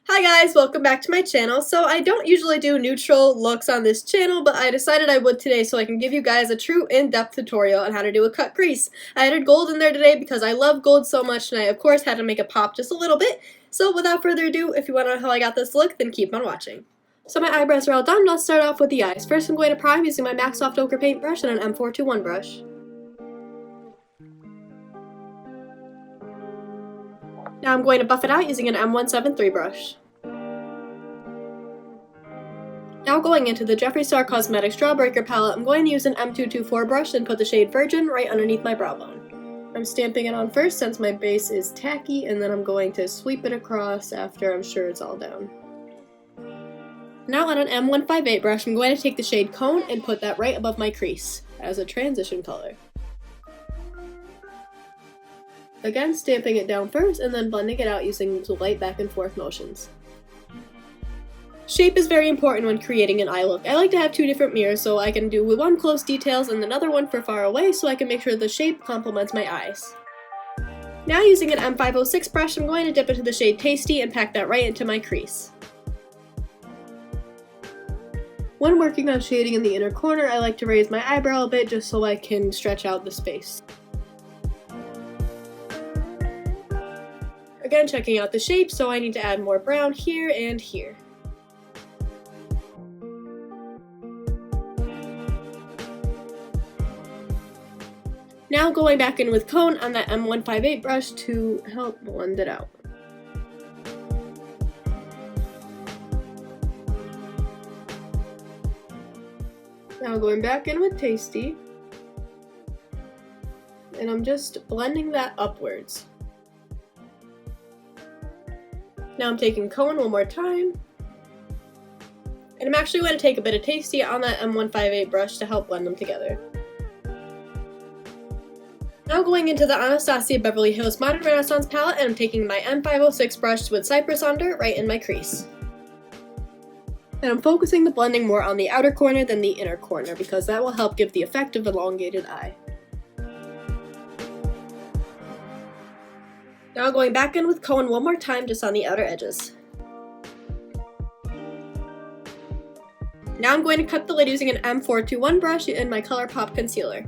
Hi guys, welcome back to my channel. So I don't usually do neutral looks on this channel, but I decided I would today so I can give you guys a true in-depth tutorial on how to do a cut crease. I added gold in there today because I love gold so much, and I of course had to make it pop just a little bit. So without further ado, if you want to know how I got this look, then keep on watching. So my eyebrows are all done. Let's start off with the eyes. First I'm going to prime using my MAC Soft Ochre paintbrush and an M421 brush. Now I'm going to buff it out using an M173 brush. Now going into the Jeffree Star Cosmetics Jawbreaker palette, I'm going to use an M224 brush and put the shade Virgin right underneath my brow bone. I'm stamping it on first since my base is tacky, and then I'm going to sweep it across after I'm sure it's all down. Now on an M158 brush, I'm going to take the shade Cone and put that right above my crease as a transition color. Again, stamping it down first and then blending it out using light back and forth motions. Shape is very important when creating an eye look. I like to have two different mirrors so I can do one close details and another one for far away so I can make sure the shape complements my eyes. Now using an M506 brush, I'm going to dip into the shade Tasty and pack that right into my crease. When working on shading in the inner corner, I like to raise my eyebrow a bit just so I can stretch out the space. Again, checking out the shape, so I need to add more brown here and here. Now going back in with Cone on that M158 brush to help blend it out. Now going back in with Tasty, and I'm just blending that upwards. Now I'm taking Cone one more time, and I'm actually going to take a bit of Tasty on that M158 brush to help blend them together. Now going into the Anastasia Beverly Hills Modern Renaissance palette, and I'm taking my M506 brush with Cypress under right in my crease. And I'm focusing the blending more on the outer corner than the inner corner because that will help give the effect of elongated eye. Now going back in with Cone one more time just on the outer edges. Now I'm going to cut the lid using an M421 brush in my ColourPop concealer.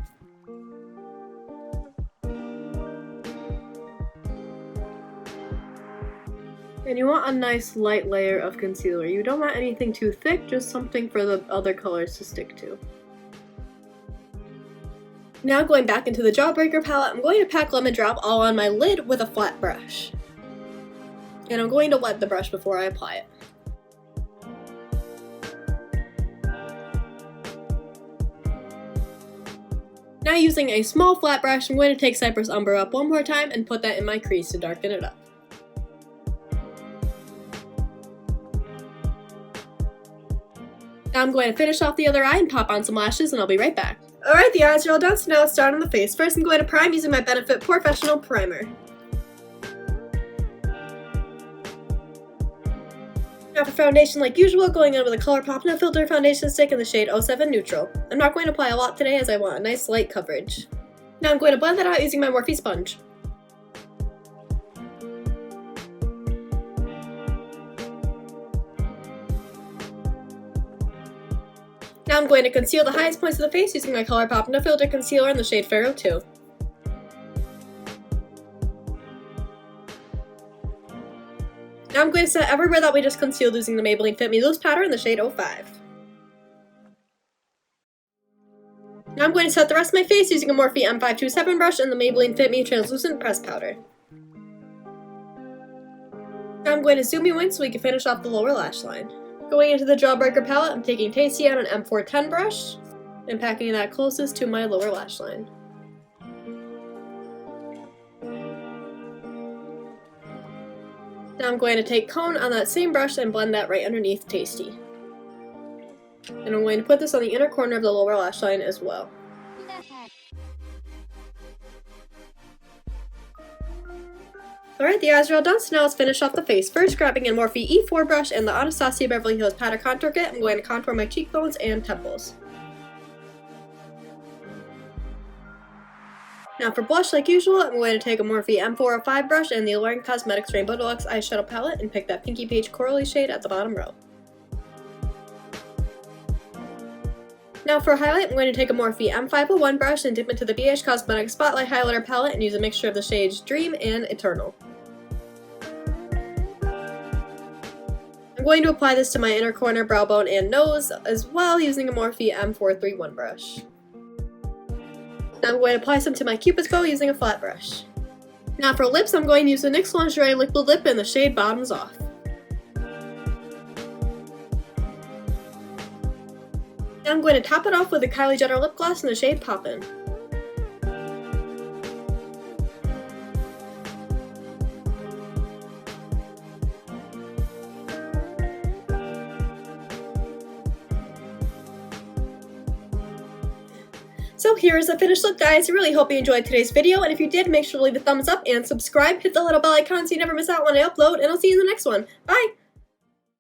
And you want a nice light layer of concealer. You don't want anything too thick, just something for the other colors to stick to. Now going back into the Jawbreaker palette, I'm going to pack Lemon Drop all on my lid with a flat brush. And I'm going to wet the brush before I apply it. Now using a small flat brush, I'm going to take Cypress Umber up one more time and put that in my crease to darken it up. Now I'm going to finish off the other eye and pop on some lashes, and I'll be right back. Alright, the eyes are all done, so now let's start on the face. First I'm going to prime using my Benefit Professional Primer. Now for foundation, like usual, going in with a ColourPop No Filter foundation stick in the shade 07 Neutral. I'm not going to apply a lot today as I want a nice light coverage. Now I'm going to blend that out using my Morphe sponge. Now I'm going to conceal the highest points of the face using my ColourPop No Filter Concealer in the shade Pharaoh 2. Now I'm going to set everywhere that we just concealed using the Maybelline Fit Me Loose powder in the shade 05. Now I'm going to set the rest of my face using a Morphe M527 brush and the Maybelline Fit Me Translucent Pressed Powder. Now I'm going to zoom you in so we can finish off the lower lash line. Going into the Jawbreaker palette, I'm taking Tasty on an M410 brush and packing that closest to my lower lash line. Now I'm going to take Cone on that same brush and blend that right underneath Tasty. And I'm going to put this on the inner corner of the lower lash line as well. Alright, the eyes are all done, so now let's finish off the face. First, grabbing a Morphe E4 brush and the Anastasia Beverly Hills Powder Contour Kit, I'm going to contour my cheekbones and temples. Now for blush, like usual, I'm going to take a Morphe M405 brush and the Alluring Cosmetics Rainbow Deluxe Eyeshadow Palette and pick that Pinky Peach Corally shade at the bottom row. Now for highlight, I'm going to take a Morphe M501 brush and dip into the BH Cosmetics Spotlight Highlighter Palette and use a mixture of the shades Dream and Eternal. I'm going to apply this to my inner corner, brow bone, and nose as well using a Morphe M431 brush. Now I'm going to apply some to my Cupid's bow using a flat brush. Now for lips, I'm going to use the NYX Lingerie Liquid Lip in the shade Bottoms Off. Now I'm going to top it off with a Kylie Jenner lip gloss in the shade Poppin'. So here is the finished look, guys. I really hope you enjoyed today's video, and if you did, make sure to leave a thumbs up and subscribe. Hit the little bell icon so you never miss out when I upload, and I'll see you in the next one. Bye!